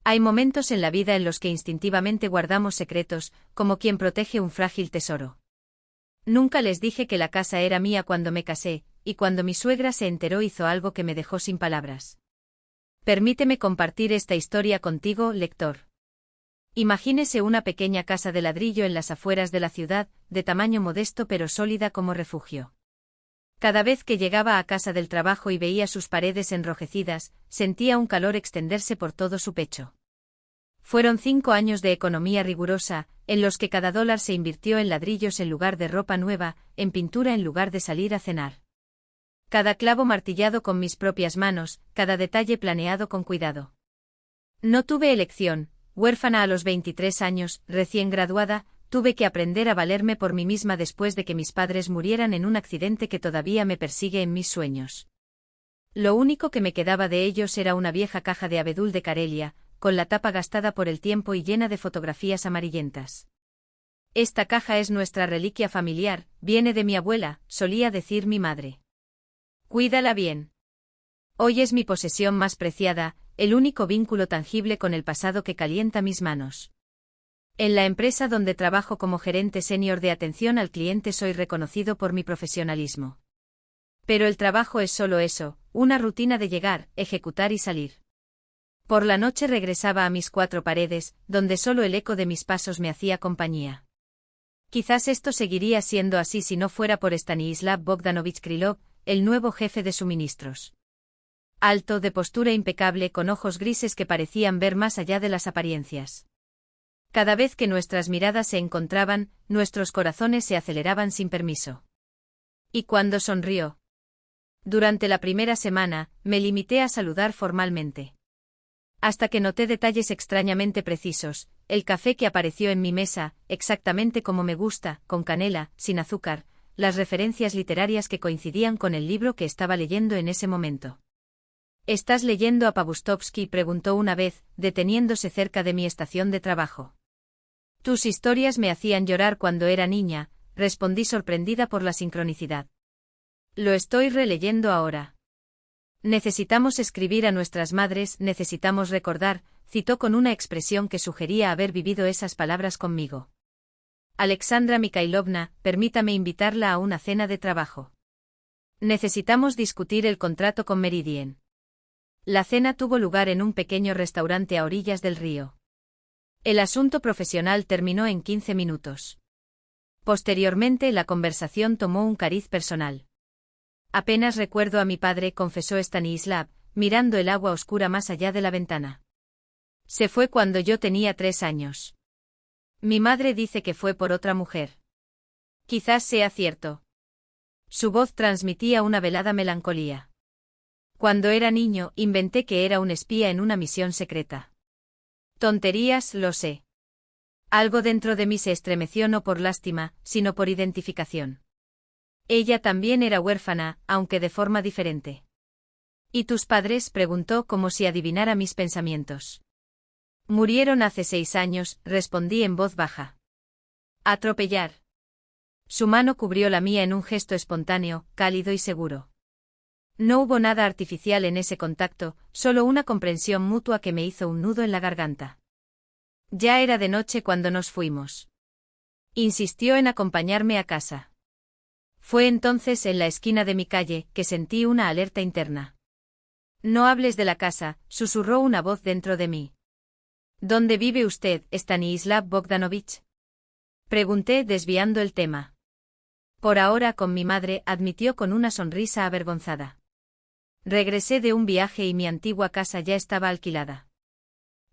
Hay momentos en la vida en los que instintivamente guardamos secretos, como quien protege un frágil tesoro. Nunca les dije que la casa era mía cuando me casé, y cuando mi suegra se enteró hizo algo que me dejó sin palabras. Permíteme compartir esta historia contigo, lector. Imagínese una pequeña casa de ladrillo en las afueras de la ciudad, de tamaño modesto pero sólida como refugio. Cada vez que llegaba a casa del trabajo y veía sus paredes enrojecidas, sentía un calor extenderse por todo su pecho. Fueron 5 años de economía rigurosa, en los que cada dólar se invirtió en ladrillos en lugar de ropa nueva, en pintura en lugar de salir a cenar. Cada clavo martillado con mis propias manos, cada detalle planeado con cuidado. No tuve elección, huérfana a los 23 años, recién graduada, tuve que aprender a valerme por mí misma después de que mis padres murieran en un accidente que todavía me persigue en mis sueños. Lo único que me quedaba de ellos era una vieja caja de abedul de Carelia, con la tapa gastada por el tiempo y llena de fotografías amarillentas. Esta caja es nuestra reliquia familiar, viene de mi abuela, solía decir mi madre. Cuídala bien. Hoy es mi posesión más preciada, el único vínculo tangible con el pasado que calienta mis manos. En la empresa donde trabajo como gerente senior de atención al cliente soy reconocido por mi profesionalismo. Pero el trabajo es solo eso, una rutina de llegar, ejecutar y salir. Por la noche regresaba a mis 4 paredes, donde solo el eco de mis pasos me hacía compañía. Quizás esto seguiría siendo así si no fuera por Stanislav Bogdanovich Krylov, el nuevo jefe de suministros. Alto, de postura impecable, con ojos grises que parecían ver más allá de las apariencias. Cada vez que nuestras miradas se encontraban, nuestros corazones se aceleraban sin permiso. Y cuando sonrió. Durante la primera semana, me limité a saludar formalmente. Hasta que noté detalles extrañamente precisos, el café que apareció en mi mesa, exactamente como me gusta, con canela, sin azúcar, las referencias literarias que coincidían con el libro que estaba leyendo en ese momento. ¿Estás leyendo a Pavustovsky?, preguntó una vez, deteniéndose cerca de mi estación de trabajo. Tus historias me hacían llorar cuando era niña, respondí sorprendida por la sincronicidad. Lo estoy releyendo ahora. Necesitamos escribir a nuestras madres, necesitamos recordar, citó con una expresión que sugería haber vivido esas palabras conmigo. Alexandra Mikhailovna, permítame invitarla a una cena de trabajo. Necesitamos discutir el contrato con Meridien. La cena tuvo lugar en un pequeño restaurante a orillas del río. El asunto profesional terminó en 15 minutos. Posteriormente la conversación tomó un cariz personal. Apenas recuerdo a mi padre, confesó Stanislav, mirando el agua oscura más allá de la ventana. Se fue cuando yo tenía 3 años. Mi madre dice que fue por otra mujer. Quizás sea cierto. Su voz transmitía una velada melancolía. Cuando era niño, inventé que era un espía en una misión secreta. Tonterías, lo sé. Algo dentro de mí se estremeció no por lástima, sino por identificación. Ella también era huérfana, aunque de forma diferente. ¿Y tus padres?, preguntó como si adivinara mis pensamientos. Murieron hace 6 años, respondí en voz baja. Atropellar. Su mano cubrió la mía en un gesto espontáneo, cálido y seguro. No hubo nada artificial en ese contacto, solo una comprensión mutua que me hizo un nudo en la garganta. Ya era de noche cuando nos fuimos. Insistió en acompañarme a casa. Fue entonces, en la esquina de mi calle, que sentí una alerta interna. No hables de la casa, susurró una voz dentro de mí. ¿Dónde vive usted, Stanislav Bogdanovich? Pregunté, desviando el tema. Por ahora con mi madre, admitió con una sonrisa avergonzada. Regresé de un viaje y mi antigua casa ya estaba alquilada.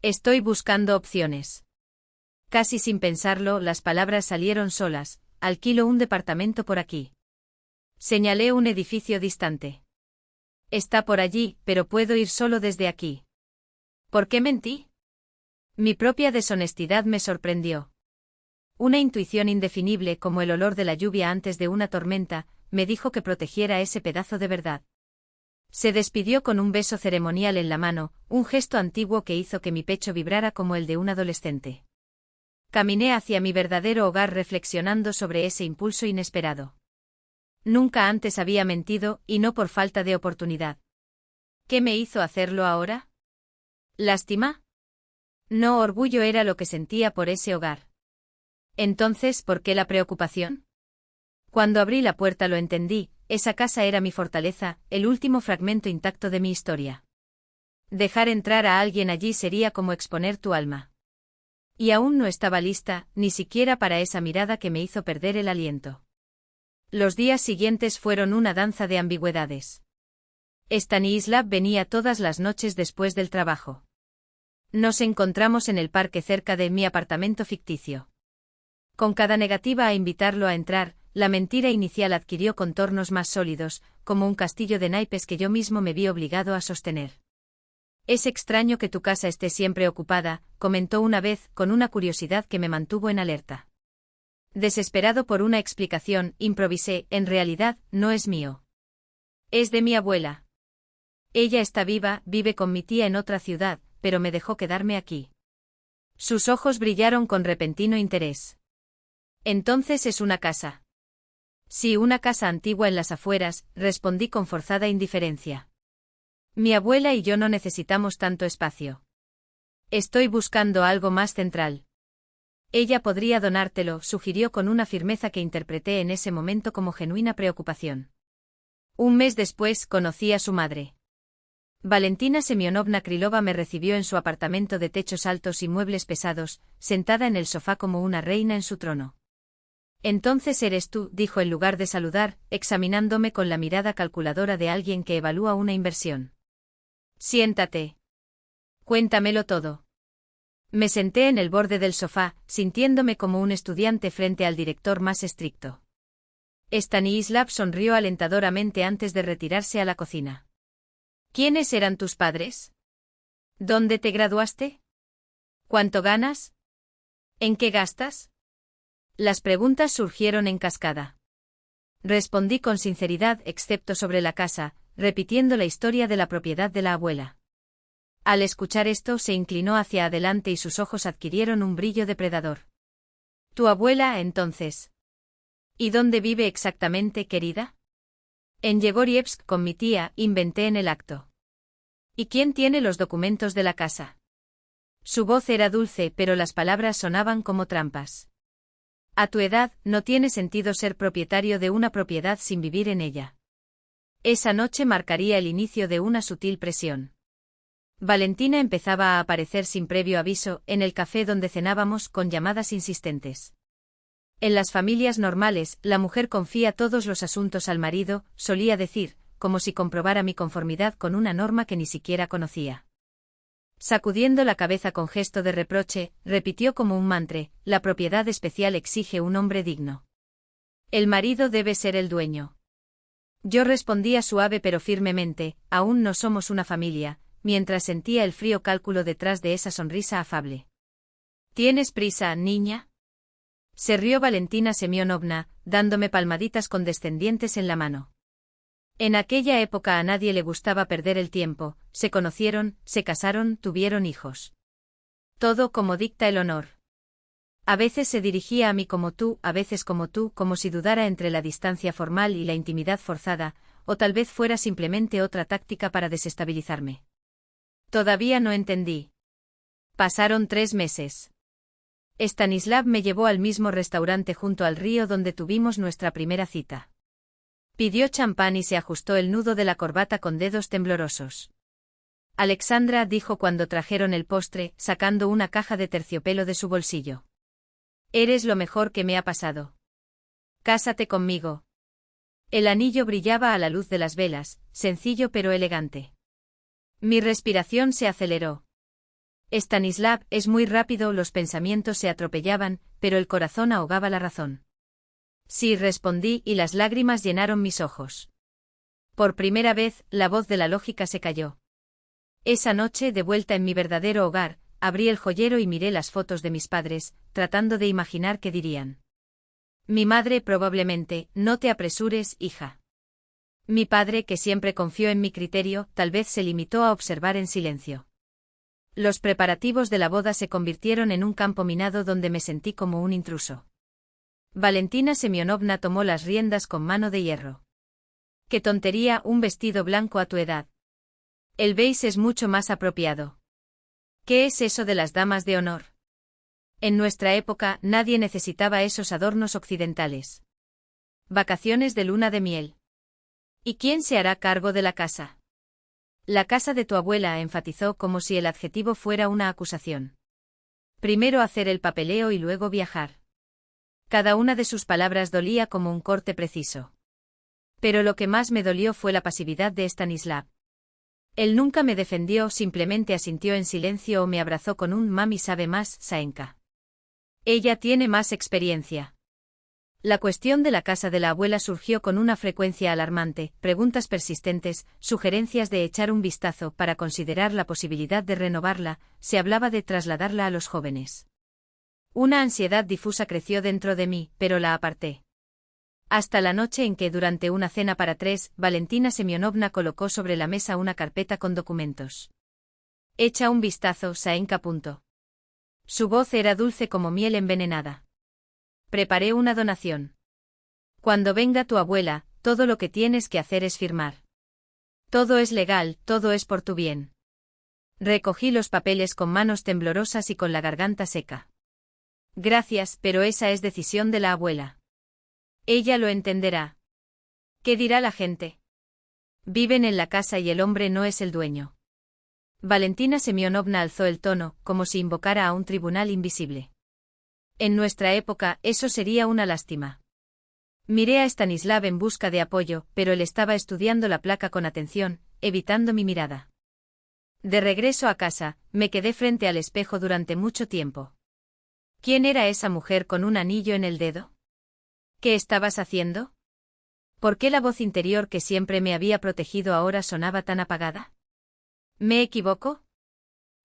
Estoy buscando opciones. Casi sin pensarlo, las palabras salieron solas. Alquilo un departamento por aquí. Señalé un edificio distante. Está por allí, pero puedo ir solo desde aquí. ¿Por qué mentí? Mi propia deshonestidad me sorprendió. Una intuición indefinible, como el olor de la lluvia antes de una tormenta, me dijo que protegiera ese pedazo de verdad. Se despidió con un beso ceremonial en la mano, un gesto antiguo que hizo que mi pecho vibrara como el de un adolescente. Caminé hacia mi verdadero hogar reflexionando sobre ese impulso inesperado. Nunca antes había mentido, y no por falta de oportunidad. ¿Qué me hizo hacerlo ahora? ¿Lástima? No, orgullo era lo que sentía por ese hogar. Entonces, ¿por qué la preocupación? Cuando abrí la puerta lo entendí, esa casa era mi fortaleza, el último fragmento intacto de mi historia. Dejar entrar a alguien allí sería como exponer tu alma. Y aún no estaba lista, ni siquiera para esa mirada que me hizo perder el aliento. Los días siguientes fueron una danza de ambigüedades. Stanislav venía todas las noches después del trabajo. Nos encontramos en el parque cerca de mi apartamento ficticio. Con cada negativa a invitarlo a entrar, la mentira inicial adquirió contornos más sólidos, como un castillo de naipes que yo mismo me vi obligado a sostener. Es extraño que tu casa esté siempre ocupada, comentó una vez, con una curiosidad que me mantuvo en alerta. Desesperado por una explicación, improvisé, en realidad, no es mío. Es de mi abuela. Ella está viva, vive con mi tía en otra ciudad, pero me dejó quedarme aquí. Sus ojos brillaron con repentino interés. Entonces es una casa. Sí, una casa antigua en las afueras, respondí con forzada indiferencia. Mi abuela y yo no necesitamos tanto espacio. Estoy buscando algo más central. Ella podría donártelo, sugirió con una firmeza que interpreté en ese momento como genuina preocupación. Un mes después conocí a su madre. Valentina Semyonovna Krylova me recibió en su apartamento de techos altos y muebles pesados, sentada en el sofá como una reina en su trono. Entonces eres tú, dijo en lugar de saludar, examinándome con la mirada calculadora de alguien que evalúa una inversión. Siéntate. Cuéntamelo todo. Me senté en el borde del sofá, sintiéndome como un estudiante frente al director más estricto. Stanislav sonrió alentadoramente antes de retirarse a la cocina. ¿Quiénes eran tus padres? ¿Dónde te graduaste? ¿Cuánto ganas? ¿En qué gastas? Las preguntas surgieron en cascada. Respondí con sinceridad, excepto sobre la casa, repitiendo la historia de la propiedad de la abuela. Al escuchar esto se inclinó hacia adelante y sus ojos adquirieron un brillo depredador. ¿Tu abuela, entonces? ¿Y dónde vive exactamente, querida? En Yegorievsk con mi tía, inventé en el acto. ¿Y quién tiene los documentos de la casa? Su voz era dulce, pero las palabras sonaban como trampas. A tu edad, no tiene sentido ser propietario de una propiedad sin vivir en ella. Esa noche marcaría el inicio de una sutil presión. Valentina empezaba a aparecer sin previo aviso, en el café donde cenábamos, con llamadas insistentes. En las familias normales, la mujer confía todos los asuntos al marido, solía decir, como si comprobara mi conformidad con una norma que ni siquiera conocía. Sacudiendo la cabeza con gesto de reproche, repitió como un mantra, la propiedad especial exige un hombre digno. El marido debe ser el dueño. Yo respondía suave pero firmemente, aún no somos una familia, mientras sentía el frío cálculo detrás de esa sonrisa afable. ¿Tienes prisa, niña? Se rió Valentina Semyonovna, dándome palmaditas condescendientes en la mano. En aquella época a nadie le gustaba perder el tiempo, se conocieron, se casaron, tuvieron hijos. Todo como dicta el honor. A veces se dirigía a mí como tú, a veces como tú, como si dudara entre la distancia formal y la intimidad forzada, o tal vez fuera simplemente otra táctica para desestabilizarme. Todavía no entendí. Pasaron 3 meses. Stanislav me llevó al mismo restaurante junto al río donde tuvimos nuestra primera cita. Pidió champán y se ajustó el nudo de la corbata con dedos temblorosos. Alexandra, dijo cuando trajeron el postre, sacando una caja de terciopelo de su bolsillo. Eres lo mejor que me ha pasado. Cásate conmigo. El anillo brillaba a la luz de las velas, sencillo pero elegante. Mi respiración se aceleró. Stanislav, es muy rápido, los pensamientos se atropellaban, pero el corazón ahogaba la razón. Sí, respondí, y las lágrimas llenaron mis ojos. Por primera vez, la voz de la lógica se calló. Esa noche, de vuelta en mi verdadero hogar, abrí el joyero y miré las fotos de mis padres, tratando de imaginar qué dirían. Mi madre probablemente, no te apresures, hija. Mi padre, que siempre confió en mi criterio, tal vez se limitó a observar en silencio. Los preparativos de la boda se convirtieron en un campo minado donde me sentí como un intruso. Valentina Semyonovna tomó las riendas con mano de hierro. ¡Qué tontería, un vestido blanco a tu edad! El beige es mucho más apropiado. ¿Qué es eso de las damas de honor? En nuestra época nadie necesitaba esos adornos occidentales. Vacaciones de luna de miel. ¿Y quién se hará cargo de la casa? La casa de tu abuela, enfatizó como si el adjetivo fuera una acusación. Primero hacer el papeleo y luego viajar. Cada una de sus palabras dolía como un corte preciso. Pero lo que más me dolió fue la pasividad de Stanislav. Él nunca me defendió, simplemente asintió en silencio o me abrazó con un mami sabe más, Saenka. Ella tiene más experiencia. La cuestión de la casa de la abuela surgió con una frecuencia alarmante, preguntas persistentes, sugerencias de echar un vistazo para considerar la posibilidad de renovarla, se hablaba de trasladarla a los jóvenes. Una ansiedad difusa creció dentro de mí, pero la aparté. Hasta la noche en que durante una cena para 3, Valentina Semyonovna colocó sobre la mesa una carpeta con documentos. Echa un vistazo, Saenka. Su voz era dulce como miel envenenada. Preparé una donación. Cuando venga tu abuela, todo lo que tienes que hacer es firmar. Todo es legal, todo es por tu bien. Recogí los papeles con manos temblorosas y con la garganta seca. Gracias, pero esa es decisión de la abuela. Ella lo entenderá. ¿Qué dirá la gente? Viven en la casa y el hombre no es el dueño. Valentina Semyonovna alzó el tono, como si invocara a un tribunal invisible. En nuestra época, eso sería una lástima. Miré a Stanislav en busca de apoyo, pero él estaba estudiando la placa con atención, evitando mi mirada. De regreso a casa, me quedé frente al espejo durante mucho tiempo. ¿Quién era esa mujer con un anillo en el dedo? ¿Qué estabas haciendo? ¿Por qué la voz interior que siempre me había protegido ahora sonaba tan apagada? ¿Me equivoco?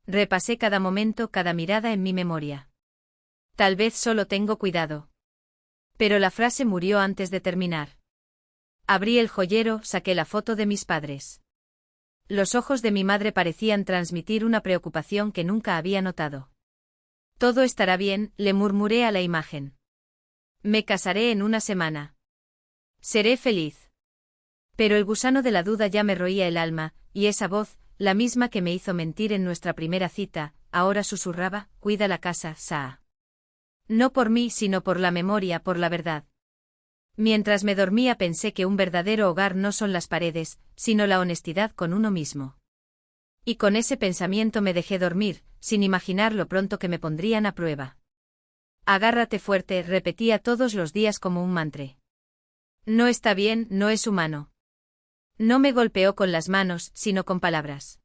Repasé cada momento, cada mirada en mi memoria. Tal vez solo tengo cuidado. Pero la frase murió antes de terminar. Abrí el joyero, saqué la foto de mis padres. Los ojos de mi madre parecían transmitir una preocupación que nunca había notado. Todo estará bien, le murmuré a la imagen. Me casaré en una semana. Seré feliz. Pero el gusano de la duda ya me roía el alma, y esa voz, la misma que me hizo mentir en nuestra primera cita, ahora susurraba, cuida la casa, Saa. No por mí, sino por la memoria, por la verdad. Mientras me dormía pensé que un verdadero hogar no son las paredes, sino la honestidad con uno mismo. Y con ese pensamiento me dejé dormir, sin imaginar lo pronto que me pondrían a prueba. Agárrate fuerte, repetía todos los días como un mantra. No está bien, no es humano. No me golpeó con las manos, sino con palabras.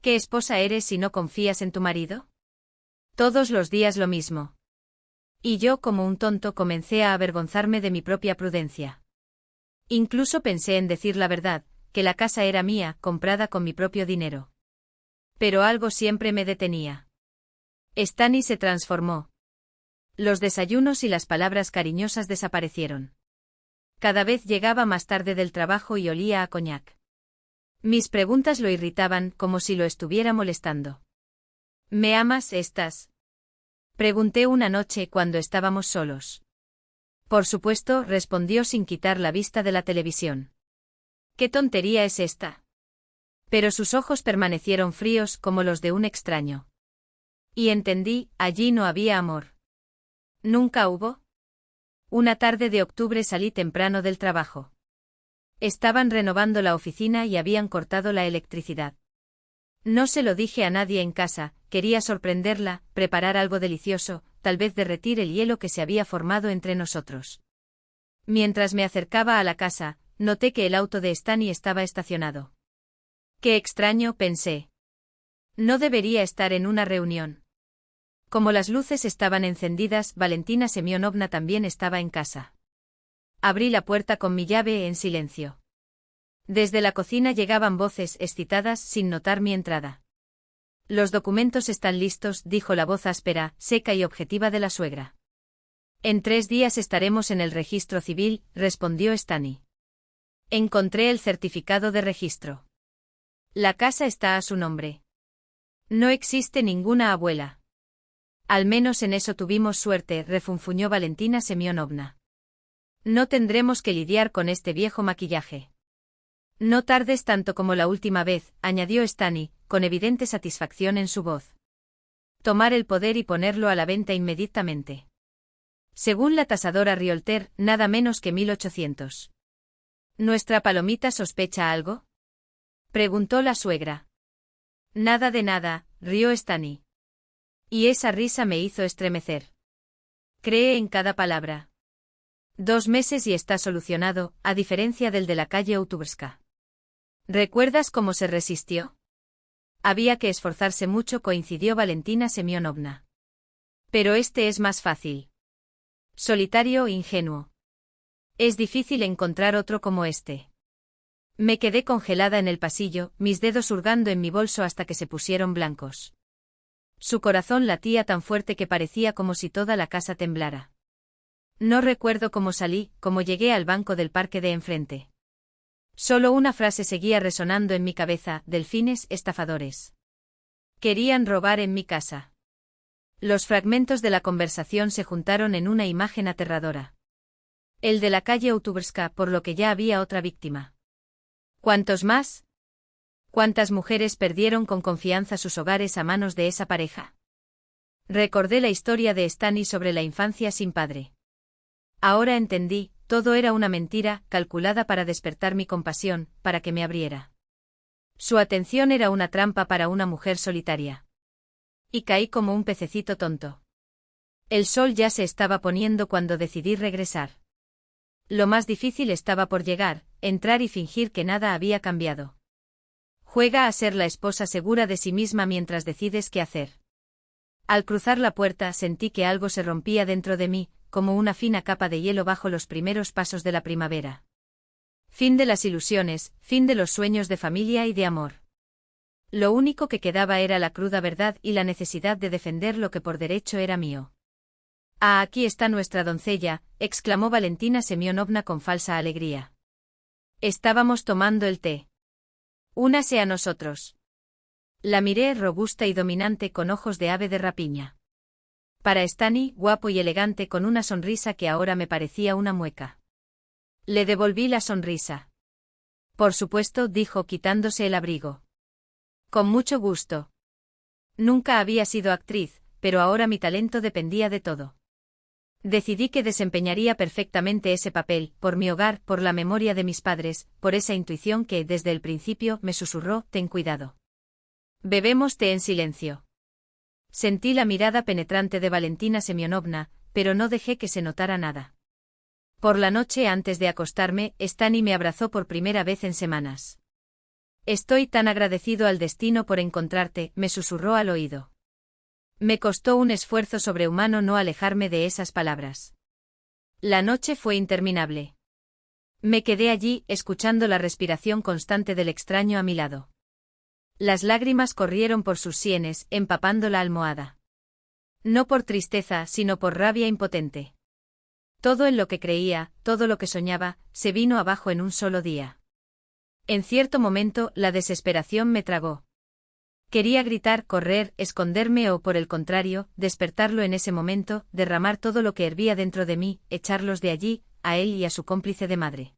¿Qué esposa eres si no confías en tu marido? Todos los días lo mismo. Y yo, como un tonto, comencé a avergonzarme de mi propia prudencia. Incluso pensé en decir la verdad, que la casa era mía, comprada con mi propio dinero. Pero algo siempre me detenía. Stani se transformó. Los desayunos y las palabras cariñosas desaparecieron. Cada vez llegaba más tarde del trabajo y olía a coñac. Mis preguntas lo irritaban, como si lo estuviera molestando. ¿Me amas, estás? Pregunté una noche cuando estábamos solos. Por supuesto, respondió sin quitar la vista de la televisión. ¿Qué tontería es esta? Pero sus ojos permanecieron fríos como los de un extraño. Y entendí, allí no había amor. ¿Nunca hubo? Una tarde de octubre salí temprano del trabajo. Estaban renovando la oficina y habían cortado la electricidad. No se lo dije a nadie en casa, quería sorprenderla, preparar algo delicioso, tal vez derretir el hielo que se había formado entre nosotros. Mientras me acercaba a la casa, noté que el auto de Stani estaba estacionado. Qué extraño, pensé. No debería estar en una reunión. Como las luces estaban encendidas, Valentina Semyonovna también estaba en casa. Abrí la puerta con mi llave en silencio. Desde la cocina llegaban voces excitadas sin notar mi entrada. Los documentos están listos, dijo la voz áspera, seca y objetiva de la suegra. En 3 días estaremos en el registro civil, respondió Stani. Encontré el certificado de registro. La casa está a su nombre. No existe ninguna abuela. Al menos en eso tuvimos suerte, refunfuñó Valentina Semyonovna. No tendremos que lidiar con este viejo maquillaje. No tardes tanto como la última vez, añadió Stani, con evidente satisfacción en su voz. Tomar el poder y ponerlo a la venta inmediatamente. Según la tasadora Riolter, nada menos que 1800. ¿Nuestra Palomita sospecha algo?, preguntó la suegra. Nada de nada, rió Stanny. Y esa risa me hizo estremecer. Cree en cada palabra. 2 meses y está solucionado, a diferencia del de la calle Outubska. ¿Recuerdas cómo se resistió? Había que esforzarse mucho, coincidió Valentina Semyonovna. Pero este es más fácil. Solitario e ingenuo. Es difícil encontrar otro como este. Me quedé congelada en el pasillo, mis dedos hurgando en mi bolso hasta que se pusieron blancos. Su corazón latía tan fuerte que parecía como si toda la casa temblara. No recuerdo cómo salí, cómo llegué al banco del parque de enfrente. Solo una frase seguía resonando en mi cabeza: delfines estafadores. Querían robar en mi casa. Los fragmentos de la conversación se juntaron en una imagen aterradora. El de la calle Outubska, por lo que ya había otra víctima. ¿Cuántos más? ¿Cuántas mujeres perdieron con confianza sus hogares a manos de esa pareja? Recordé la historia de Stanny sobre la infancia sin padre. Ahora entendí, todo era una mentira, calculada para despertar mi compasión, para que me abriera. Su atención era una trampa para una mujer solitaria. Y caí como un pececito tonto. El sol ya se estaba poniendo cuando decidí regresar. Lo más difícil estaba por llegar, entrar y fingir que nada había cambiado. Juega a ser la esposa segura de sí misma mientras decides qué hacer. Al cruzar la puerta sentí que algo se rompía dentro de mí, como una fina capa de hielo bajo los primeros pasos de la primavera. Fin de las ilusiones, fin de los sueños de familia y de amor. Lo único que quedaba era la cruda verdad y la necesidad de defender lo que por derecho era mío. «Ah, aquí está nuestra doncella», exclamó Valentina Semyonovna con falsa alegría. Estábamos tomando el té. «Únase a nosotros». La miré, robusta y dominante, con ojos de ave de rapiña. Para Stanny, guapo y elegante, con una sonrisa que ahora me parecía una mueca. Le devolví la sonrisa. «Por supuesto», dijo quitándose el abrigo. «Con mucho gusto». Nunca había sido actriz, pero ahora mi talento dependía de todo. Decidí que desempeñaría perfectamente ese papel, por mi hogar, por la memoria de mis padres, por esa intuición que, desde el principio, me susurró: ten cuidado. Bebemos té en silencio. Sentí la mirada penetrante de Valentina Semyonovna, pero no dejé que se notara nada. Por la noche, antes de acostarme, Stanny me abrazó por primera vez en semanas. Estoy tan agradecido al destino por encontrarte, me susurró al oído. Me costó un esfuerzo sobrehumano no alejarme de esas palabras. La noche fue interminable. Me quedé allí, escuchando la respiración constante del extraño a mi lado. Las lágrimas corrieron por sus sienes, empapando la almohada. No por tristeza, sino por rabia impotente. Todo en lo que creía, todo lo que soñaba, se vino abajo en un solo día. En cierto momento, la desesperación me tragó. Quería gritar, correr, esconderme o, por el contrario, despertarlo en ese momento, derramar todo lo que hervía dentro de mí, echarlos de allí, a él y a su cómplice de madre.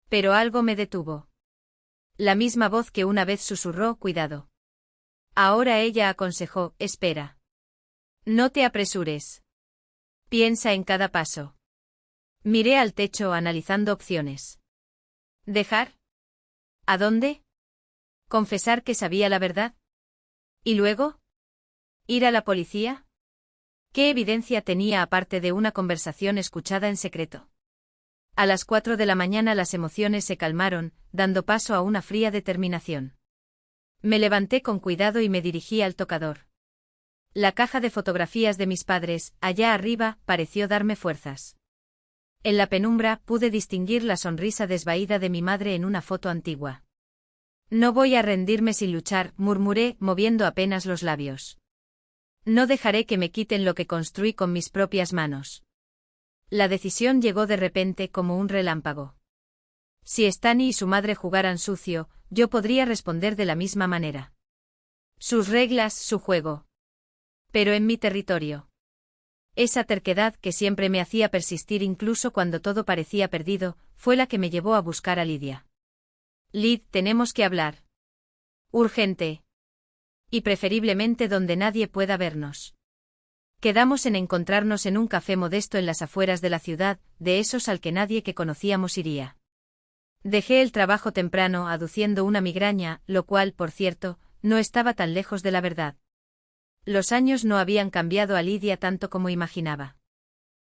Pero algo me detuvo. La misma voz que una vez susurró: cuidado. Ahora ella aconsejó: espera. No te apresures. Piensa en cada paso. Miré al techo analizando opciones. ¿Dejar? ¿A dónde? ¿Confesar que sabía la verdad? ¿Y luego? ¿Ir a la policía? ¿Qué evidencia tenía aparte de una conversación escuchada en secreto? A las 4 de la mañana las emociones se calmaron, dando paso a una fría determinación. Me levanté con cuidado y me dirigí al tocador. La caja de fotografías de mis padres, allá arriba, pareció darme fuerzas. En la penumbra pude distinguir la sonrisa desvaída de mi madre en una foto antigua. No voy a rendirme sin luchar, murmuré, moviendo apenas los labios. No dejaré que me quiten lo que construí con mis propias manos. La decisión llegó de repente, como un relámpago. Si Stanny y su madre jugaran sucio, yo podría responder de la misma manera. Sus reglas, su juego. Pero en mi territorio. Esa terquedad que siempre me hacía persistir incluso cuando todo parecía perdido, fue la que me llevó a buscar a Lidia. Lid, tenemos que hablar. Urgente. Y preferiblemente donde nadie pueda vernos. Quedamos en encontrarnos en un café modesto en las afueras de la ciudad, de esos al que nadie que conocíamos iría. Dejé el trabajo temprano aduciendo una migraña, lo cual, por cierto, no estaba tan lejos de la verdad. Los años no habían cambiado a Lidia tanto como imaginaba.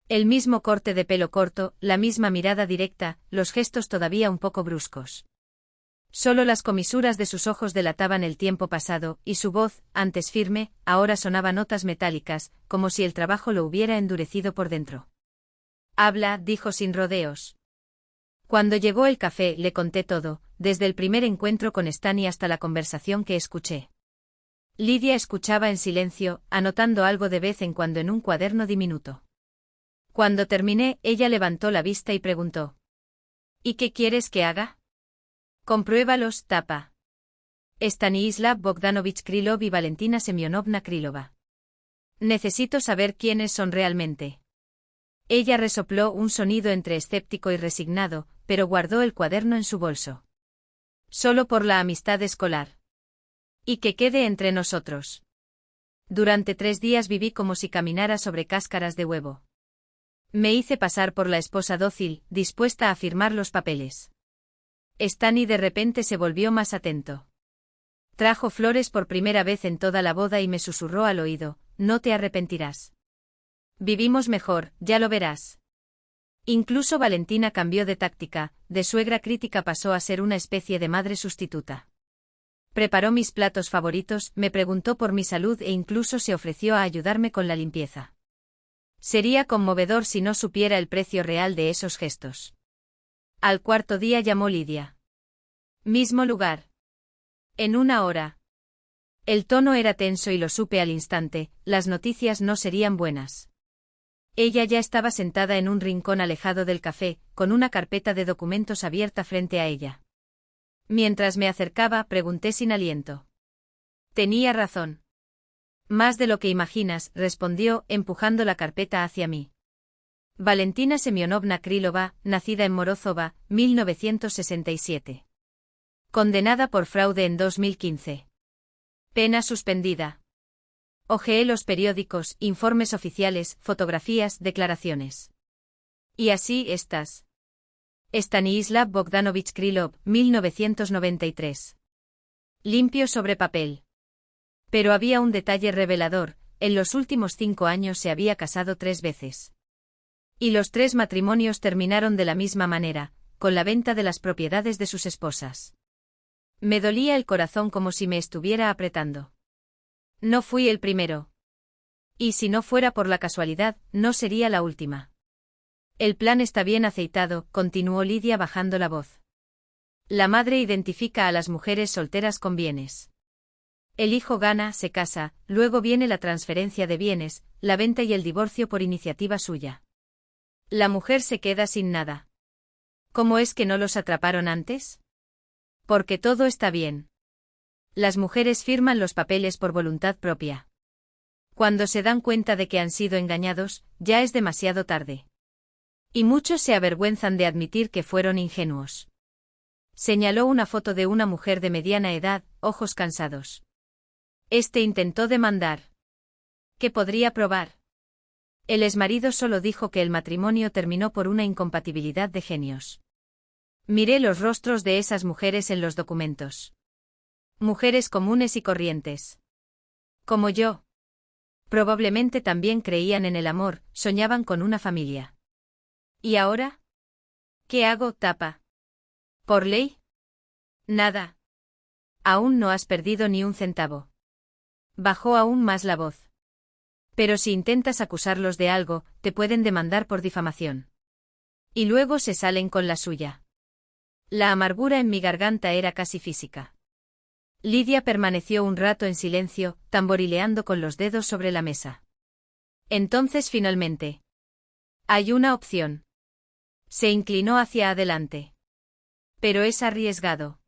El mismo corte de pelo corto, la misma mirada directa, los gestos todavía un poco bruscos. Solo las comisuras de sus ojos delataban el tiempo pasado, y su voz, antes firme, ahora sonaba notas metálicas, como si el trabajo lo hubiera endurecido por dentro. Habla, dijo sin rodeos. Cuando llegó el café le conté todo, desde el primer encuentro con Stani hasta la conversación que escuché. Lidia escuchaba en silencio, anotando algo de vez en cuando en un cuaderno diminuto. Cuando terminé, ella levantó la vista y preguntó: ¿Y qué quieres que haga? Compruébalos, tapa. Stanislav Bogdanovich Krylov y Valentina Semyonovna Krylova. Necesito saber quiénes son realmente. Ella resopló un sonido entre escéptico y resignado, pero guardó el cuaderno en su bolso. Solo por la amistad escolar. Y que quede entre nosotros. Durante 3 días viví como si caminara sobre cáscaras de huevo. Me hice pasar por la esposa dócil, dispuesta a firmar los papeles. Stani de repente se volvió más atento. Trajo flores por primera vez en toda la boda y me susurró al oído: no te arrepentirás. Vivimos mejor, ya lo verás. Incluso Valentina cambió de táctica, de suegra crítica pasó a ser una especie de madre sustituta. Preparó mis platos favoritos, me preguntó por mi salud e incluso se ofreció a ayudarme con la limpieza. Sería conmovedor si no supiera el precio real de esos gestos. Al 4.º día llamó Lidia. Mismo lugar. En 1 hora. El tono era tenso y lo supe al instante, las noticias no serían buenas. Ella ya estaba sentada en un rincón alejado del café, con una carpeta de documentos abierta frente a ella. Mientras me acercaba, pregunté sin aliento. Tenía razón. Más de lo que imaginas, respondió, empujando la carpeta hacia mí. Valentina Semyonovna Krylova, nacida en Morozova, 1967. Condenada por fraude en 2015. Pena suspendida. Hojeé los periódicos, informes oficiales, fotografías, declaraciones. Y así estás. Stanislav Bogdanovich Krylov, 1993. Limpio sobre papel. Pero había un detalle revelador: en los últimos 5 años se había casado 3 veces. Y los 3 matrimonios terminaron de la misma manera, con la venta de las propiedades de sus esposas. Me dolía el corazón como si me estuviera apretando. No fui el primero. Y si no fuera por la casualidad, no sería la última. El plan está bien aceitado, continuó Lidia bajando la voz. La madre identifica a las mujeres solteras con bienes. El hijo gana, se casa, luego viene la transferencia de bienes, la venta y el divorcio por iniciativa suya. La mujer se queda sin nada. ¿Cómo es que no los atraparon antes? Porque todo está bien. Las mujeres firman los papeles por voluntad propia. Cuando se dan cuenta de que han sido engañados, ya es demasiado tarde. Y muchos se avergüenzan de admitir que fueron ingenuos. Señaló una foto de una mujer de mediana edad, ojos cansados. Intentó demandar. ¿Qué podría probar? El exmarido solo dijo que el matrimonio terminó por una incompatibilidad de genios. Miré los rostros de esas mujeres en los documentos. Mujeres comunes y corrientes. Como yo. Probablemente también creían en el amor, soñaban con una familia. ¿Y ahora? ¿Qué hago, tapa? ¿Por ley? Nada. Aún no has perdido ni un centavo. Bajó aún más la voz. Pero si intentas acusarlos de algo, te pueden demandar por difamación. Y luego se salen con la suya. La amargura en mi garganta era casi física. Lidia permaneció un rato en silencio, tamborileando con los dedos sobre la mesa. Entonces finalmente. Hay una opción. Se inclinó hacia adelante. Pero es arriesgado.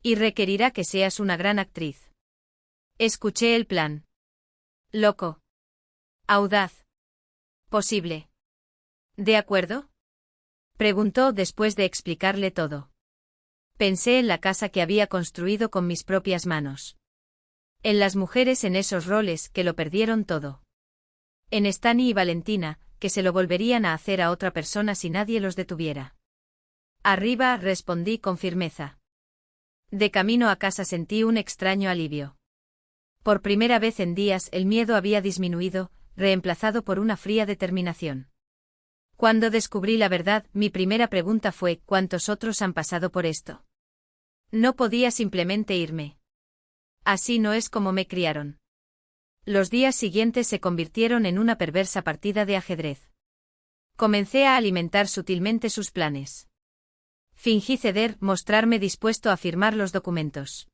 Y requerirá que seas una gran actriz. Escuché el plan. Loco. Audaz. Posible. ¿De acuerdo? Preguntó después de explicarle todo. Pensé en la casa que había construido con mis propias manos. En las mujeres en esos roles que lo perdieron todo. En Stani y Valentina, que se lo volverían a hacer a otra persona si nadie los detuviera. Arriba, respondí con firmeza. De camino a casa sentí un extraño alivio. Por primera vez en días el miedo había disminuido, reemplazado por una fría determinación. Cuando descubrí la verdad, mi primera pregunta fue: ¿cuántos otros han pasado por esto? No podía simplemente irme. Así no es como me criaron. Los días siguientes se convirtieron en una perversa partida de ajedrez. Comencé a alimentar sutilmente sus planes. Fingí ceder, mostrarme dispuesto a firmar los documentos.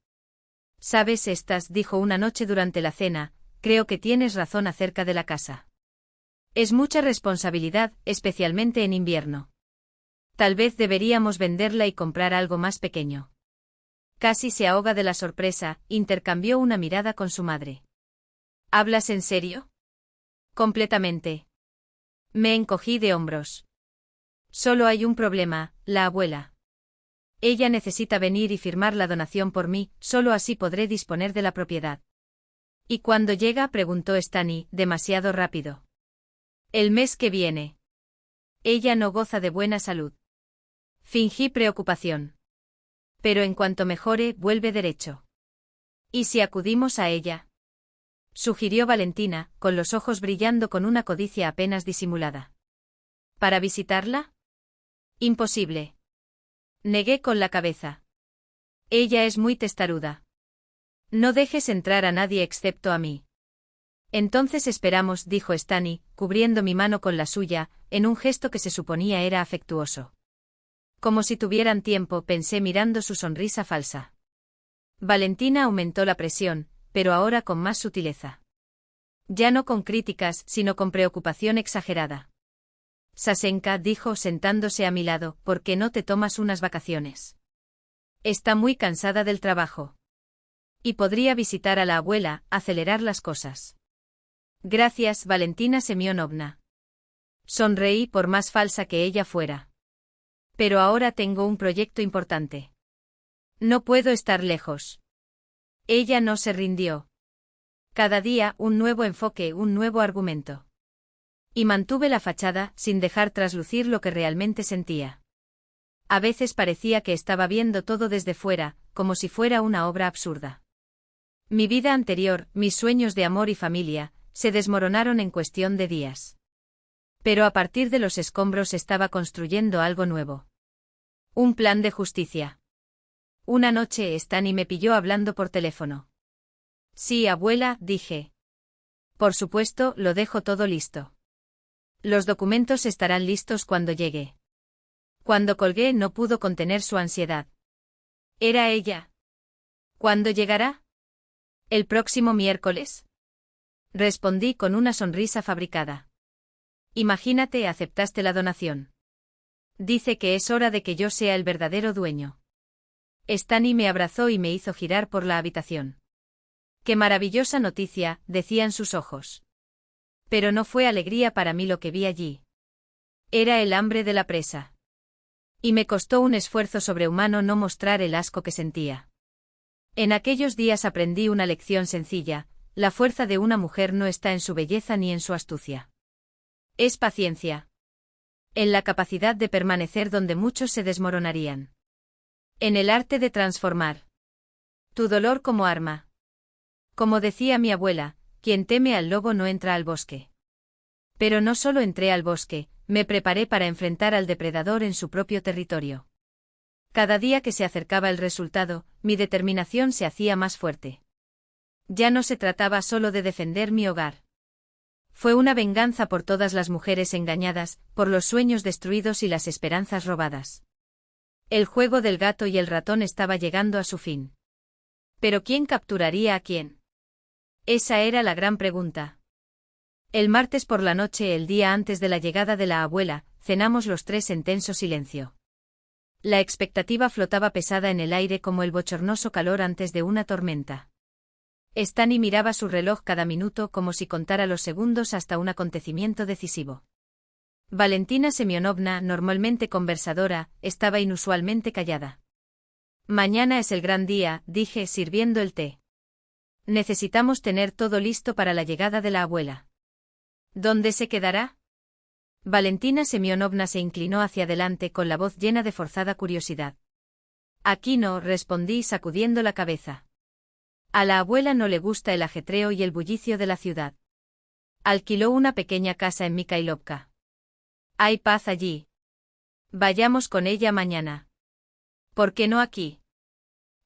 «Sabes, dijo una noche durante la cena, creo que tienes razón acerca de la casa. Es mucha responsabilidad, especialmente en invierno. Tal vez deberíamos venderla y comprar algo más pequeño». Casi se ahoga de la sorpresa, intercambió una mirada con su madre. ¿Hablas en serio? Completamente. Me encogí de hombros. Solo hay un problema, la abuela. Ella necesita venir y firmar la donación por mí, solo así podré disponer de la propiedad. ¿Y cuándo llega?, preguntó Stani, demasiado rápido. El mes que viene. Ella no goza de buena salud. Fingí preocupación. Pero en cuanto mejore, vuelve derecho. ¿Y si acudimos a ella?, sugirió Valentina, con los ojos brillando con una codicia apenas disimulada. ¿Para visitarla? Imposible. Negué con la cabeza. Ella es muy testaruda. No dejes entrar a nadie excepto a mí. Entonces esperamos, dijo Stani, cubriendo mi mano con la suya, en un gesto que se suponía era afectuoso. Como si tuvieran tiempo, pensé mirando su sonrisa falsa. Valentina aumentó la presión, pero ahora con más sutileza. Ya no con críticas, sino con preocupación exagerada. Sasenka, dijo sentándose a mi lado, ¿por qué no te tomas unas vacaciones? Está muy cansada del trabajo. Y podría visitar a la abuela, acelerar las cosas. Gracias, Valentina Semyonovna. Sonreí por más falsa que ella fuera. Pero ahora tengo un proyecto importante. No puedo estar lejos. Ella no se rindió. Cada día, un nuevo enfoque, un nuevo argumento. Y mantuve la fachada, sin dejar traslucir lo que realmente sentía. A veces parecía que estaba viendo todo desde fuera, como si fuera una obra absurda. Mi vida anterior, mis sueños de amor y familia, se desmoronaron en cuestión de días. Pero a partir de los escombros estaba construyendo algo nuevo. Un plan de justicia. Una noche Stani me pilló hablando por teléfono. Sí, abuela, dije. Por supuesto, lo dejo todo listo. Los documentos estarán listos cuando llegue. Cuando colgué no pudo contener su ansiedad. ¿Era ella? ¿Cuándo llegará? ¿El próximo miércoles? Respondí con una sonrisa fabricada. Imagínate, aceptaste la donación. Dice que es hora de que yo sea el verdadero dueño. Stani me abrazó y me hizo girar por la habitación. Qué maravillosa noticia, decían sus ojos. Pero no fue alegría para mí lo que vi allí. Era el hambre de la presa. Y me costó un esfuerzo sobrehumano no mostrar el asco que sentía. En aquellos días aprendí una lección sencilla: la fuerza de una mujer no está en su belleza ni en su astucia. Es paciencia. En la capacidad de permanecer donde muchos se desmoronarían. En el arte de transformar tu dolor como arma. Como decía mi abuela, quien teme al lobo no entra al bosque. Pero no solo entré al bosque, me preparé para enfrentar al depredador en su propio territorio. Cada día que se acercaba el resultado, mi determinación se hacía más fuerte. Ya no se trataba solo de defender mi hogar. Fue una venganza por todas las mujeres engañadas, por los sueños destruidos y las esperanzas robadas. El juego del gato y el ratón estaba llegando a su fin. ¿Pero quién capturaría a quién? Esa era la gran pregunta. El martes por la noche, el día antes de la llegada de la abuela, cenamos los tres en tenso silencio. La expectativa flotaba pesada en el aire como el bochornoso calor antes de una tormenta. Stani miraba su reloj cada minuto como si contara los segundos hasta un acontecimiento decisivo. Valentina Semyonovna, normalmente conversadora, estaba inusualmente callada. Mañana es el gran día, dije sirviendo el té. Necesitamos tener todo listo para la llegada de la abuela. ¿Dónde se quedará? Valentina Semyonovna se inclinó hacia adelante con la voz llena de forzada curiosidad. Aquí no, respondí sacudiendo la cabeza. A la abuela no le gusta el ajetreo y el bullicio de la ciudad. Alquiló una pequeña casa en Mikhailovka. Hay paz allí. Vayamos con ella mañana. ¿Por qué no aquí?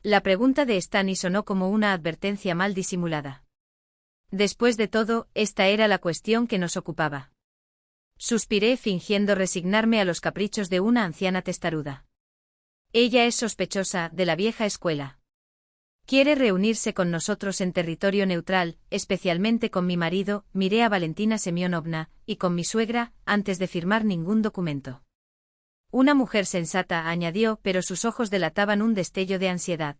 La pregunta de Stani sonó como una advertencia mal disimulada. Después de todo, esta era la cuestión que nos ocupaba. Suspiré fingiendo resignarme a los caprichos de una anciana testaruda. Ella es sospechosa, de la vieja escuela. Quiere reunirse con nosotros en territorio neutral, especialmente con mi marido, miré a Valentina Semyonovna, y con mi suegra, antes de firmar ningún documento. Una mujer sensata, añadió, pero sus ojos delataban un destello de ansiedad.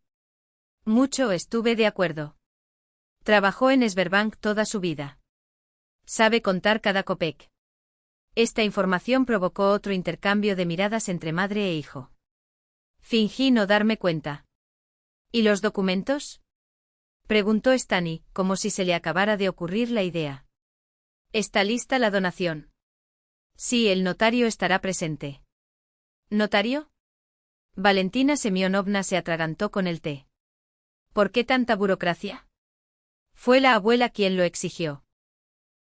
Mucho estuve de acuerdo. Trabajó en Sberbank toda su vida. Sabe contar cada kopek. Esta información provocó otro intercambio de miradas entre madre e hijo. Fingí no darme cuenta. ¿Y los documentos? Preguntó Stani, como si se le acabara de ocurrir la idea. ¿Está lista la donación? Sí, el notario estará presente. ¿Notario? Valentina Semyonovna se atragantó con el té. ¿Por qué tanta burocracia? Fue la abuela quien lo exigió.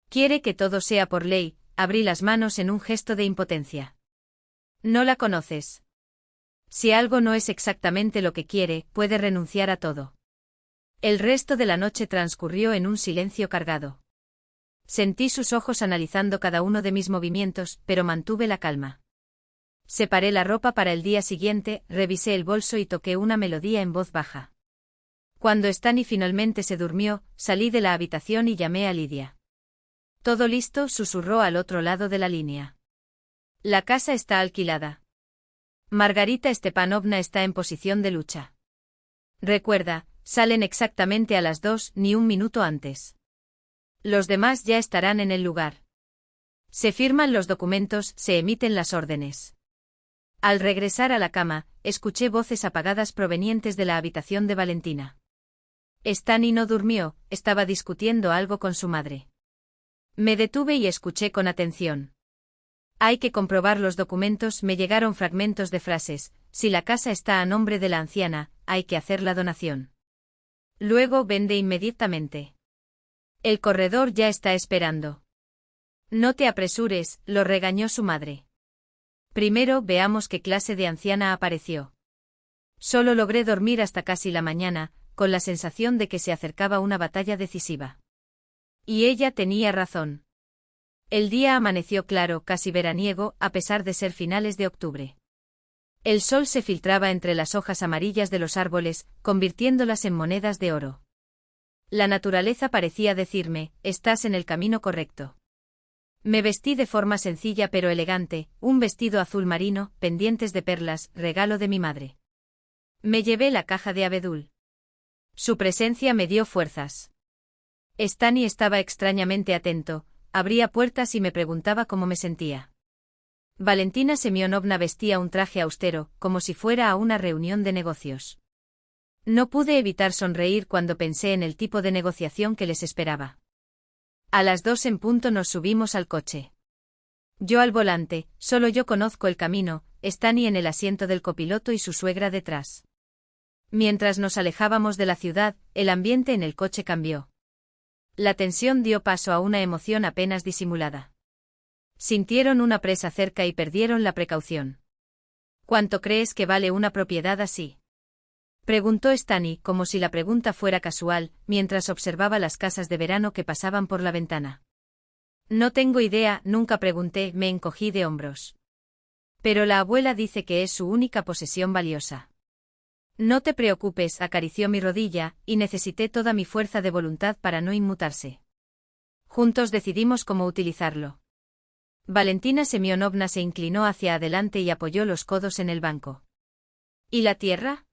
Quiere que todo sea por ley, abrí las manos en un gesto de impotencia. No la conoces. Si algo no es exactamente lo que quiere, puede renunciar a todo. El resto de la noche transcurrió en un silencio cargado. Sentí sus ojos analizando cada uno de mis movimientos, pero mantuve la calma. Separé la ropa para el día siguiente, revisé el bolso y toqué una melodía en voz baja. Cuando Stani finalmente se durmió, salí de la habitación y llamé a Lidia. Todo listo, susurró al otro lado de la línea. La casa está alquilada. Margarita Stepanovna está en posición de lucha. Recuerda, salen exactamente a las 2, ni un minuto antes. Los demás ya estarán en el lugar. Se firman los documentos, se emiten las órdenes. Al regresar a la cama, escuché voces apagadas provenientes de la habitación de Valentina. Stani no durmió, estaba discutiendo algo con su madre. Me detuve y escuché con atención. Hay que comprobar los documentos, me llegaron fragmentos de frases. Si la casa está a nombre de la anciana, hay que hacer la donación. Luego vende inmediatamente. El corredor ya está esperando. No te apresures, lo regañó su madre. Primero veamos qué clase de anciana apareció. Solo logré dormir hasta casi la mañana, con la sensación de que se acercaba una batalla decisiva. Y ella tenía razón. El día amaneció claro, casi veraniego, a pesar de ser finales de octubre. El sol se filtraba entre las hojas amarillas de los árboles, convirtiéndolas en monedas de oro. La naturaleza parecía decirme, estás en el camino correcto. Me vestí de forma sencilla pero elegante, un vestido azul marino, pendientes de perlas, regalo de mi madre. Me llevé la caja de abedul. Su presencia me dio fuerzas. Stani estaba extrañamente atento, abría puertas y me preguntaba cómo me sentía. Valentina Semyonovna vestía un traje austero, como si fuera a una reunión de negocios. No pude evitar sonreír cuando pensé en el tipo de negociación que les esperaba. A las 2 en punto nos subimos al coche. Yo al volante, solo yo conozco el camino, Stani en el asiento del copiloto y su suegra detrás. Mientras nos alejábamos de la ciudad, el ambiente en el coche cambió. La tensión dio paso a una emoción apenas disimulada. Sintieron una presa cerca y perdieron la precaución. ¿Cuánto crees que vale una propiedad así? Preguntó Stani, como si la pregunta fuera casual, mientras observaba las casas de verano que pasaban por la ventana. No tengo idea, nunca pregunté, me encogí de hombros. Pero la abuela dice que es su única posesión valiosa. No te preocupes, acarició mi rodilla, y necesité toda mi fuerza de voluntad para no inmutarse. Juntos decidimos cómo utilizarlo. Valentina Semyonovna se inclinó hacia adelante y apoyó los codos en el banco. ¿Y la tierra?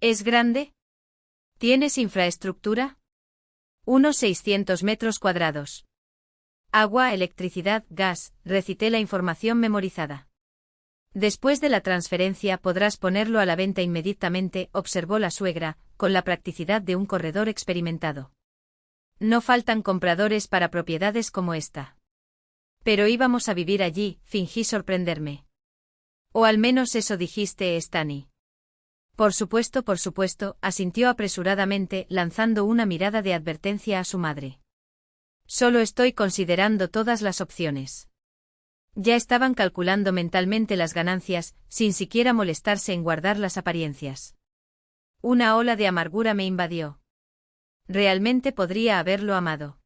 ¿Es grande? ¿Tienes infraestructura? Unos 600 metros cuadrados. Agua, electricidad, gas, recité la información memorizada. Después de la transferencia podrás ponerlo a la venta inmediatamente, observó la suegra, con la practicidad de un corredor experimentado. No faltan compradores para propiedades como esta. Pero íbamos a vivir allí, fingí sorprenderme. O al menos eso dijiste, Stanny. Por supuesto, asintió apresuradamente, lanzando una mirada de advertencia a su madre. Solo estoy considerando todas las opciones. Ya estaban calculando mentalmente las ganancias, sin siquiera molestarse en guardar las apariencias. Una ola de amargura me invadió. Realmente podría haberlo amado.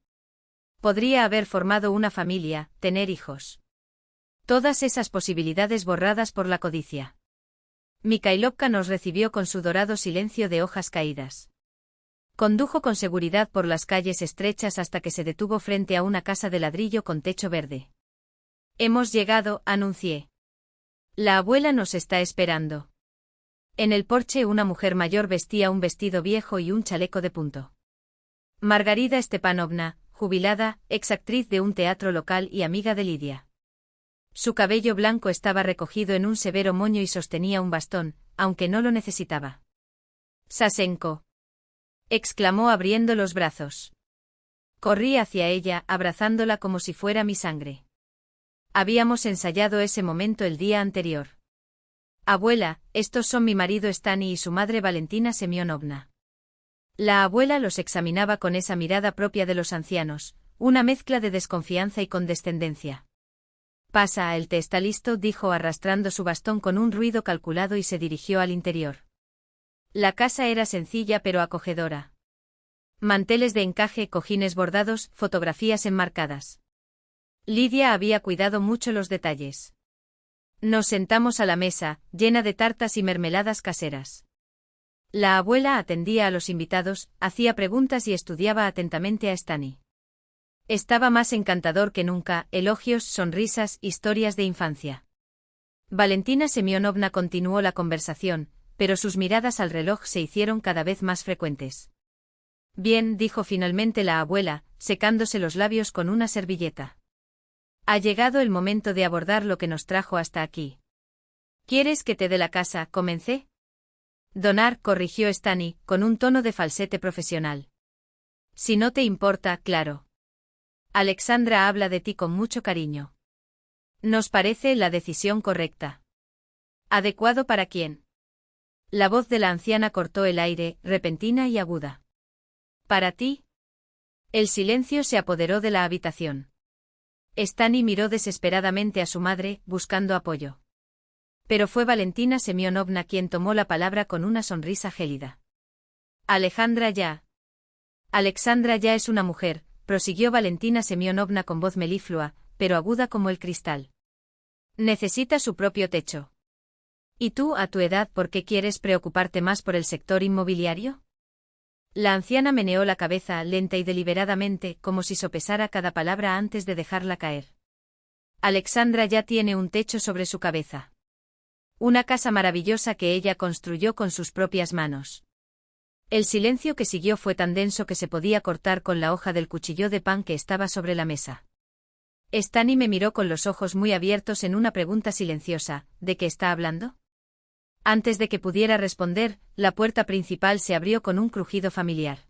Podría haber formado una familia, tener hijos. Todas esas posibilidades borradas por la codicia. Mikhailovka nos recibió con su dorado silencio de hojas caídas. Condujo con seguridad por las calles estrechas hasta que se detuvo frente a una casa de ladrillo con techo verde. Hemos llegado, anuncié. La abuela nos está esperando. En el porche una mujer mayor vestía un vestido viejo y un chaleco de punto. Margarida Stepanovna, jubilada, exactriz de un teatro local y amiga de Lidia. Su cabello blanco estaba recogido en un severo moño y sostenía un bastón, aunque no lo necesitaba. Sasenko. Exclamó abriendo los brazos. Corrí hacia ella, abrazándola como si fuera mi sangre. Habíamos ensayado ese momento el día anterior. Abuela, estos son mi marido Stanny y su madre Valentina Semyonovna. La abuela los examinaba con esa mirada propia de los ancianos, una mezcla de desconfianza y condescendencia. Pasa, el té está listo, dijo arrastrando su bastón con un ruido calculado y se dirigió al interior. La casa era sencilla pero acogedora. Manteles de encaje, cojines bordados, fotografías enmarcadas. Lidia había cuidado mucho los detalles. Nos sentamos a la mesa, llena de tartas y mermeladas caseras. La abuela atendía a los invitados, hacía preguntas y estudiaba atentamente a Stanny. Estaba más encantador que nunca, elogios, sonrisas, historias de infancia. Valentina Semyonovna continuó la conversación, pero sus miradas al reloj se hicieron cada vez más frecuentes. Bien, dijo finalmente la abuela, secándose los labios con una servilleta. Ha llegado el momento de abordar lo que nos trajo hasta aquí. ¿Quieres que te dé la casa? Comencé. Donar, corrigió Stanny, con un tono de falsete profesional. Si no te importa, claro. Alexandra habla de ti con mucho cariño. Nos parece la decisión correcta. ¿Adecuado para quién? La voz de la anciana cortó el aire, repentina y aguda. ¿Para ti? El silencio se apoderó de la habitación. Stanny miró desesperadamente a su madre, buscando apoyo. Pero fue Valentina Semyonovna quien tomó la palabra con una sonrisa gélida. Alexandra ya es una mujer, prosiguió Valentina Semyonovna con voz meliflua, pero aguda como el cristal. Necesita su propio techo. ¿Y tú, a tu edad, por qué quieres preocuparte más por el sector inmobiliario? La anciana meneó la cabeza lenta y deliberadamente, como si sopesara cada palabra antes de dejarla caer. Alexandra ya tiene un techo sobre su cabeza. Una casa maravillosa que ella construyó con sus propias manos. El silencio que siguió fue tan denso que se podía cortar con la hoja del cuchillo de pan que estaba sobre la mesa. Stanny me miró con los ojos muy abiertos en una pregunta silenciosa, ¿de qué está hablando? Antes de que pudiera responder, la puerta principal se abrió con un crujido familiar.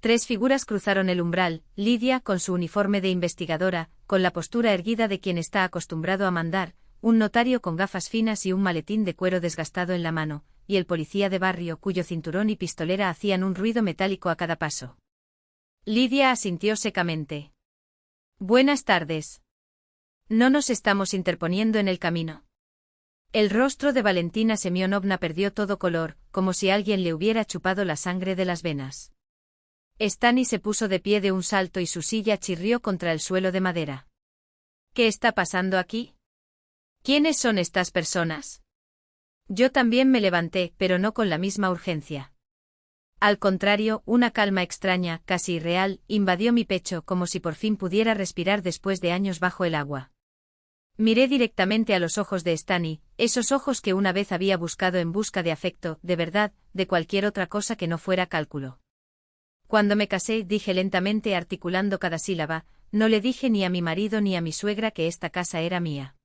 3 figuras cruzaron el umbral, Lidia con su uniforme de investigadora, con la postura erguida de quien está acostumbrado a mandar, un notario con gafas finas y un maletín de cuero desgastado en la mano, y el policía de barrio cuyo cinturón y pistolera hacían un ruido metálico a cada paso. Lidia asintió secamente. Buenas tardes. No nos estamos interponiendo en el camino. El rostro de Valentina Semyonovna perdió todo color, como si alguien le hubiera chupado la sangre de las venas. Stanny se puso de pie de un salto y su silla chirrió contra el suelo de madera. ¿Qué está pasando aquí? ¿Quiénes son estas personas? Yo también me levanté, pero no con la misma urgencia. Al contrario, una calma extraña, casi irreal, invadió mi pecho como si por fin pudiera respirar después de años bajo el agua. Miré directamente a los ojos de Stanny, esos ojos que una vez había buscado en busca de afecto, de verdad, de cualquier otra cosa que no fuera cálculo. Cuando me casé, dije lentamente articulando cada sílaba, no le dije ni a mi marido ni a mi suegra que esta casa era mía.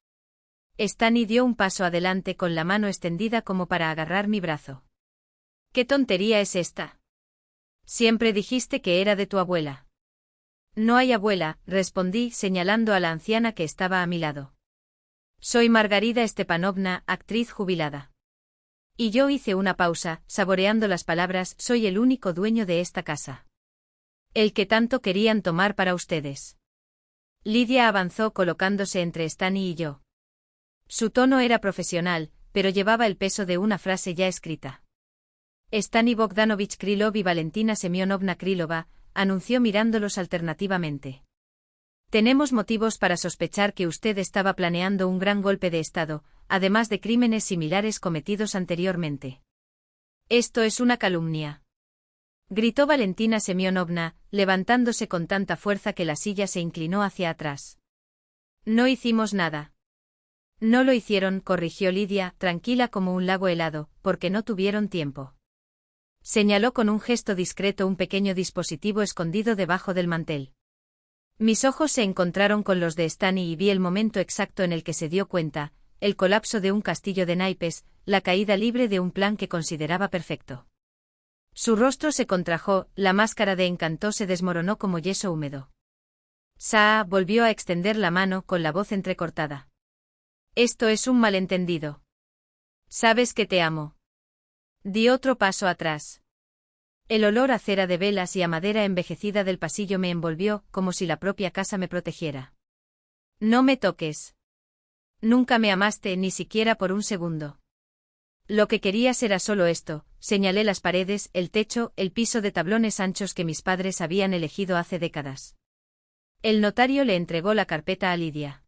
Stanny dio un paso adelante con la mano extendida como para agarrar mi brazo. ¿Qué tontería es esta? Siempre dijiste que era de tu abuela. No hay abuela, respondí, señalando a la anciana que estaba a mi lado. Soy Margarida Stepanovna, actriz jubilada. Y yo hice una pausa, saboreando las palabras, soy el único dueño de esta casa. El que tanto querían tomar para ustedes. Lidia avanzó colocándose entre Stani y yo. Su tono era profesional, pero llevaba el peso de una frase ya escrita. Stani Bogdanovich Krylov y Valentina Semyonovna Krylova, anunció mirándolos alternativamente. Tenemos motivos para sospechar que usted estaba planeando un gran golpe de Estado, además de crímenes similares cometidos anteriormente. Esto es una calumnia. Gritó Valentina Semyonovna, levantándose con tanta fuerza que la silla se inclinó hacia atrás. No hicimos nada. No lo hicieron, corrigió Lidia, tranquila como un lago helado, porque no tuvieron tiempo. Señaló con un gesto discreto un pequeño dispositivo escondido debajo del mantel. Mis ojos se encontraron con los de Stani y vi el momento exacto en el que se dio cuenta, el colapso de un castillo de naipes, la caída libre de un plan que consideraba perfecto. Su rostro se contrajo, la máscara de encanto se desmoronó como yeso húmedo. Saa volvió a extender la mano con la voz entrecortada. Esto es un malentendido. Sabes que te amo. Di otro paso atrás. El olor a cera de velas y a madera envejecida del pasillo me envolvió, como si la propia casa me protegiera. No me toques. Nunca me amaste ni siquiera por un segundo. Lo que querías era solo esto, señalé las paredes, el techo, el piso de tablones anchos que mis padres habían elegido hace décadas. El notario le entregó la carpeta a Lidia.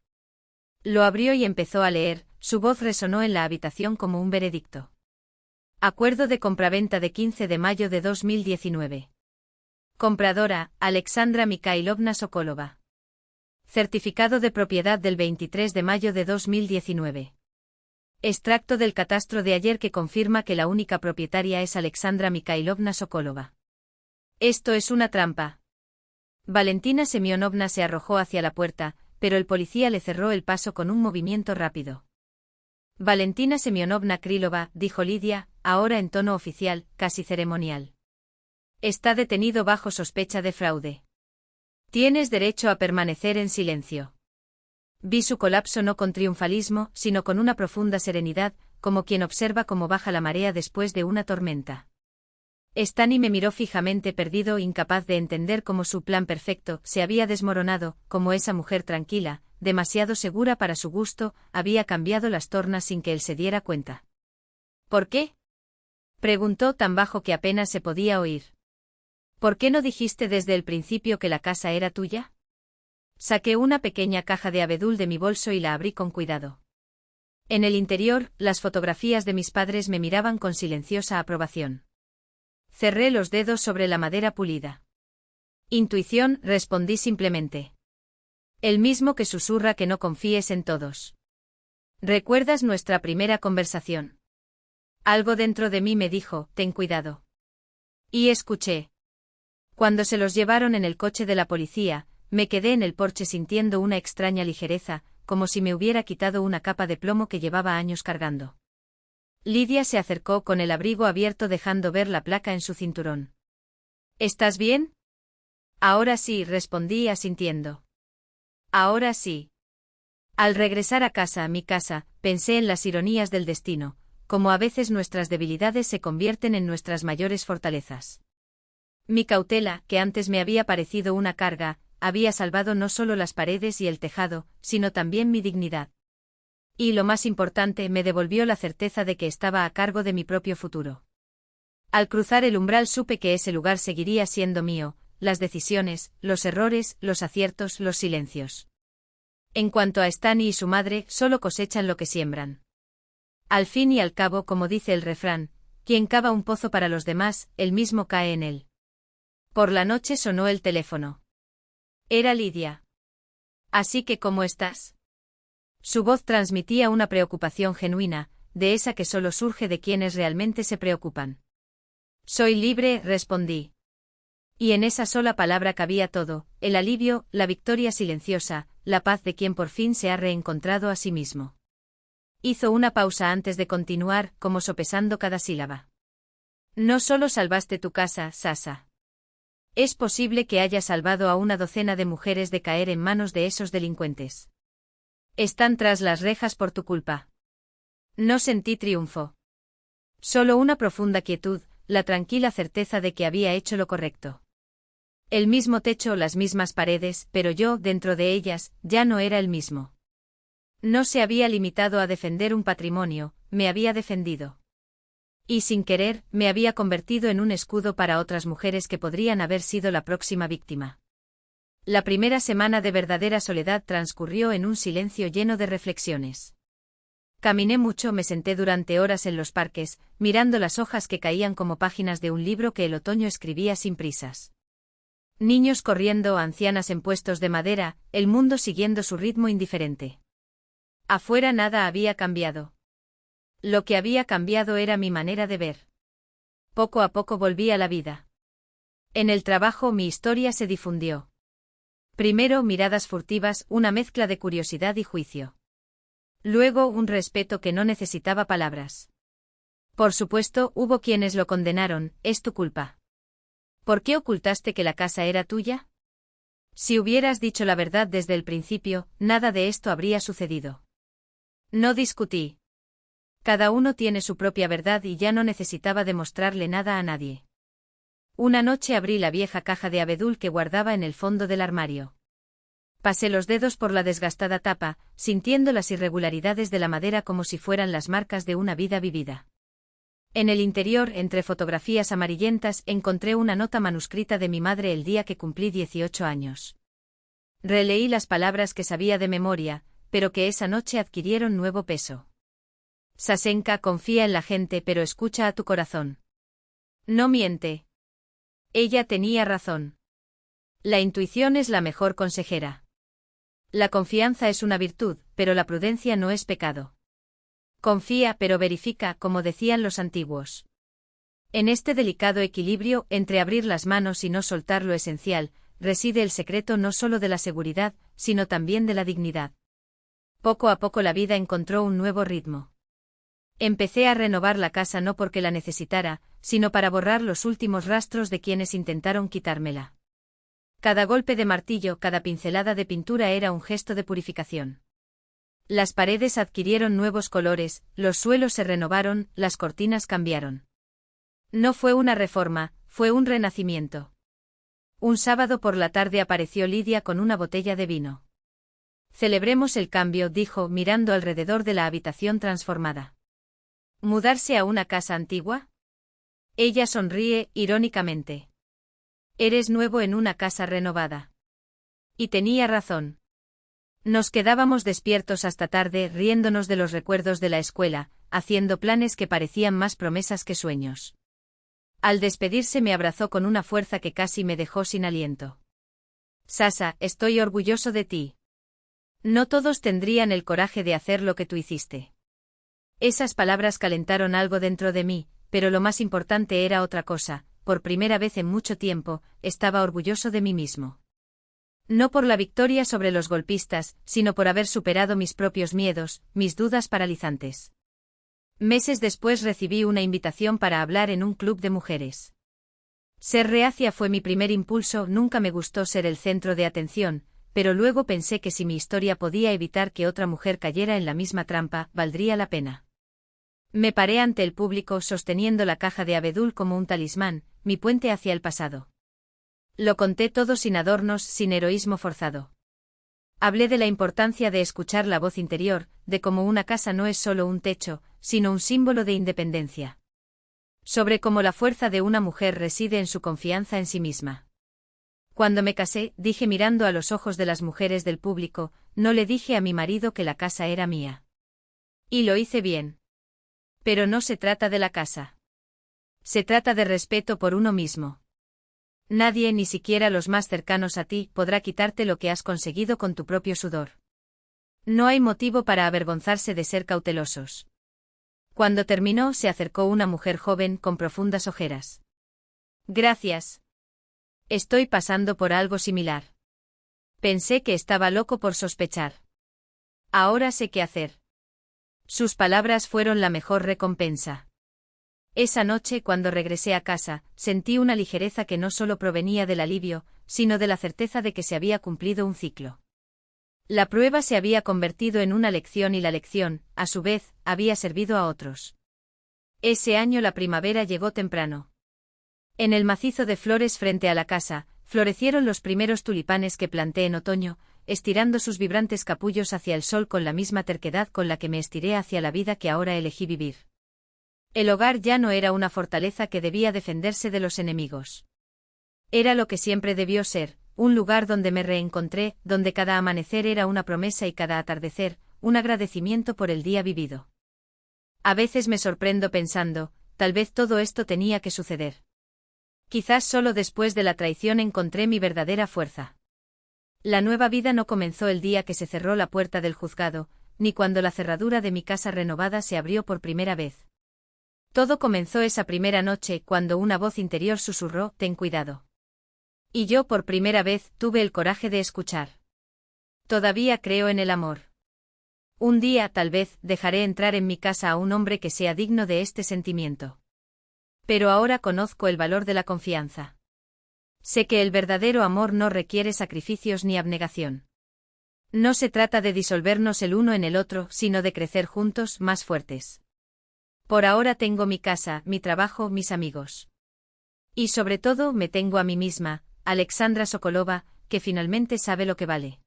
Lo abrió y empezó a leer, su voz resonó en la habitación como un veredicto. Acuerdo de compraventa de 15 de mayo de 2019. Compradora, Alexandra Mikhailovna Sokolova. Certificado de propiedad del 23 de mayo de 2019. Extracto del catastro de ayer que confirma que la única propietaria es Alexandra Mikhailovna Sokolova. Esto es una trampa. Valentina Semyonovna se arrojó hacia la puerta, pero el policía le cerró el paso con un movimiento rápido. Valentina Semyonovna Krylova, dijo Lidia, ahora en tono oficial, casi ceremonial. Está detenido bajo sospecha de fraude. Tienes derecho a permanecer en silencio. Vi su colapso no con triunfalismo, sino con una profunda serenidad, como quien observa cómo baja la marea después de una tormenta. Stani me miró fijamente, perdido, incapaz de entender cómo su plan perfecto se había desmoronado, como esa mujer tranquila, demasiado segura para su gusto, había cambiado las tornas sin que él se diera cuenta. ¿Por qué? Preguntó tan bajo que apenas se podía oír. ¿Por qué no dijiste desde el principio que la casa era tuya? Saqué una pequeña caja de abedul de mi bolso y la abrí con cuidado. En el interior, las fotografías de mis padres me miraban con silenciosa aprobación. Cerré los dedos sobre la madera pulida. Intuición, respondí simplemente. El mismo que susurra que no confíes en todos. ¿Recuerdas nuestra primera conversación? Algo dentro de mí me dijo, ten cuidado. Y escuché. Cuando se los llevaron en el coche de la policía, me quedé en el porche sintiendo una extraña ligereza, como si me hubiera quitado una capa de plomo que llevaba años cargando. Lidia se acercó con el abrigo abierto dejando ver la placa en su cinturón. ¿Estás bien? Ahora sí, respondí asintiendo. Ahora sí. Al regresar a casa, mi casa, pensé en las ironías del destino, como a veces nuestras debilidades se convierten en nuestras mayores fortalezas. Mi cautela, que antes me había parecido una carga, había salvado no solo las paredes y el tejado, sino también mi dignidad. Y lo más importante, me devolvió la certeza de que estaba a cargo de mi propio futuro. Al cruzar el umbral supe que ese lugar seguiría siendo mío, las decisiones, los errores, los aciertos, los silencios. En cuanto a Stani y su madre, solo cosechan lo que siembran. Al fin y al cabo, como dice el refrán, quien cava un pozo para los demás, él mismo cae en él. Por la noche sonó el teléfono. Era Lidia. Así que, ¿cómo estás? Su voz transmitía una preocupación genuina, de esa que solo surge de quienes realmente se preocupan. Soy libre, respondí. Y en esa sola palabra cabía todo, el alivio, la victoria silenciosa, la paz de quien por fin se ha reencontrado a sí mismo. Hizo una pausa antes de continuar, como sopesando cada sílaba. No solo salvaste tu casa, Sasa. Es posible que hayas salvado a una docena de mujeres de caer en manos de esos delincuentes. Están tras las rejas por tu culpa. No sentí triunfo. Solo una profunda quietud, la tranquila certeza de que había hecho lo correcto. El mismo techo, las mismas paredes, pero yo, dentro de ellas, ya no era el mismo. No se había limitado a defender un patrimonio, me había defendido. Y sin querer, me había convertido en un escudo para otras mujeres que podrían haber sido la próxima víctima. La primera semana de verdadera soledad transcurrió en un silencio lleno de reflexiones. Caminé mucho, me senté durante horas en los parques, mirando las hojas que caían como páginas de un libro que el otoño escribía sin prisas. Niños corriendo, ancianas en puestos de madera, el mundo siguiendo su ritmo indiferente. Afuera nada había cambiado. Lo que había cambiado era mi manera de ver. Poco a poco volví a la vida. En el trabajo mi historia se difundió. Primero miradas furtivas, una mezcla de curiosidad y juicio. Luego un respeto que no necesitaba palabras. Por supuesto, hubo quienes lo condenaron, es tu culpa. ¿Por qué ocultaste que la casa era tuya? Si hubieras dicho la verdad desde el principio, nada de esto habría sucedido. No discutí. Cada uno tiene su propia verdad y ya no necesitaba demostrarle nada a nadie. Una noche abrí la vieja caja de abedul que guardaba en el fondo del armario. Pasé los dedos por la desgastada tapa, sintiendo las irregularidades de la madera como si fueran las marcas de una vida vivida. En el interior, entre fotografías amarillentas, encontré una nota manuscrita de mi madre el día que cumplí 18 años. Releí las palabras que sabía de memoria, pero que esa noche adquirieron nuevo peso. Sasenka, confía en la gente pero escucha a tu corazón. No miente. Ella tenía razón. La intuición es la mejor consejera. La confianza es una virtud, pero la prudencia no es pecado. Confía pero verifica, como decían los antiguos. En este delicado equilibrio entre abrir las manos y no soltar lo esencial, reside el secreto no solo de la seguridad, sino también de la dignidad. Poco a poco la vida encontró un nuevo ritmo. Empecé a renovar la casa no porque la necesitara, sino para borrar los últimos rastros de quienes intentaron quitármela. Cada golpe de martillo, cada pincelada de pintura era un gesto de purificación. Las paredes adquirieron nuevos colores, los suelos se renovaron, las cortinas cambiaron. No fue una reforma, fue un renacimiento. Un sábado por la tarde apareció Lidia con una botella de vino. Celebremos el cambio, dijo, mirando alrededor de la habitación transformada. ¿Mudarse a una casa antigua? Ella sonríe, irónicamente. Eres nuevo en una casa renovada. Y tenía razón. Nos quedábamos despiertos hasta tarde, riéndonos de los recuerdos de la escuela, haciendo planes que parecían más promesas que sueños. Al despedirse me abrazó con una fuerza que casi me dejó sin aliento. Sasa, estoy orgulloso de ti. No todos tendrían el coraje de hacer lo que tú hiciste. Esas palabras calentaron algo dentro de mí, pero lo más importante era otra cosa. Por primera vez en mucho tiempo, estaba orgulloso de mí mismo. No por la victoria sobre los golpistas, sino por haber superado mis propios miedos, mis dudas paralizantes. Meses después recibí una invitación para hablar en un club de mujeres. Ser reacia fue mi primer impulso, nunca me gustó ser el centro de atención, pero luego pensé que si mi historia podía evitar que otra mujer cayera en la misma trampa, valdría la pena. Me paré ante el público sosteniendo la caja de abedul como un talismán, mi puente hacia el pasado. Lo conté todo sin adornos, sin heroísmo forzado. Hablé de la importancia de escuchar la voz interior, de cómo una casa no es solo un techo, sino un símbolo de independencia. Sobre cómo la fuerza de una mujer reside en su confianza en sí misma. Cuando me casé, dije mirando a los ojos de las mujeres del público, no le dije a mi marido que la casa era mía. Y lo hice bien. Pero no se trata de la casa. Se trata de respeto por uno mismo. Nadie, ni siquiera los más cercanos a ti, podrá quitarte lo que has conseguido con tu propio sudor. No hay motivo para avergonzarse de ser cautelosos. Cuando terminó, se acercó una mujer joven con profundas ojeras. Gracias. Estoy pasando por algo similar. Pensé que estaba loco por sospechar. Ahora sé qué hacer. Sus palabras fueron la mejor recompensa. Esa noche, cuando regresé a casa, sentí una ligereza que no solo provenía del alivio, sino de la certeza de que se había cumplido un ciclo. La prueba se había convertido en una lección y la lección, a su vez, había servido a otros. Ese año la primavera llegó temprano. En el macizo de flores frente a la casa, florecieron los primeros tulipanes que planté en otoño, estirando sus vibrantes capullos hacia el sol con la misma terquedad con la que me estiré hacia la vida que ahora elegí vivir. El hogar ya no era una fortaleza que debía defenderse de los enemigos. Era lo que siempre debió ser, un lugar donde me reencontré, donde cada amanecer era una promesa y cada atardecer, un agradecimiento por el día vivido. A veces me sorprendo pensando, tal vez todo esto tenía que suceder. Quizás solo después de la traición encontré mi verdadera fuerza. La nueva vida no comenzó el día que se cerró la puerta del juzgado, ni cuando la cerradura de mi casa renovada se abrió por primera vez. Todo comenzó esa primera noche, cuando una voz interior susurró: «Ten cuidado». Y yo por primera vez tuve el coraje de escuchar. Todavía creo en el amor. Un día, tal vez, dejaré entrar en mi casa a un hombre que sea digno de este sentimiento. Pero ahora conozco el valor de la confianza. Sé que el verdadero amor no requiere sacrificios ni abnegación. No se trata de disolvernos el uno en el otro, sino de crecer juntos, más fuertes. Por ahora tengo mi casa, mi trabajo, mis amigos. Y sobre todo me tengo a mí misma, Alexandra Sokolova, que finalmente sabe lo que vale.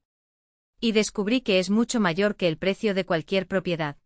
Y descubrí que es mucho mayor que el precio de cualquier propiedad.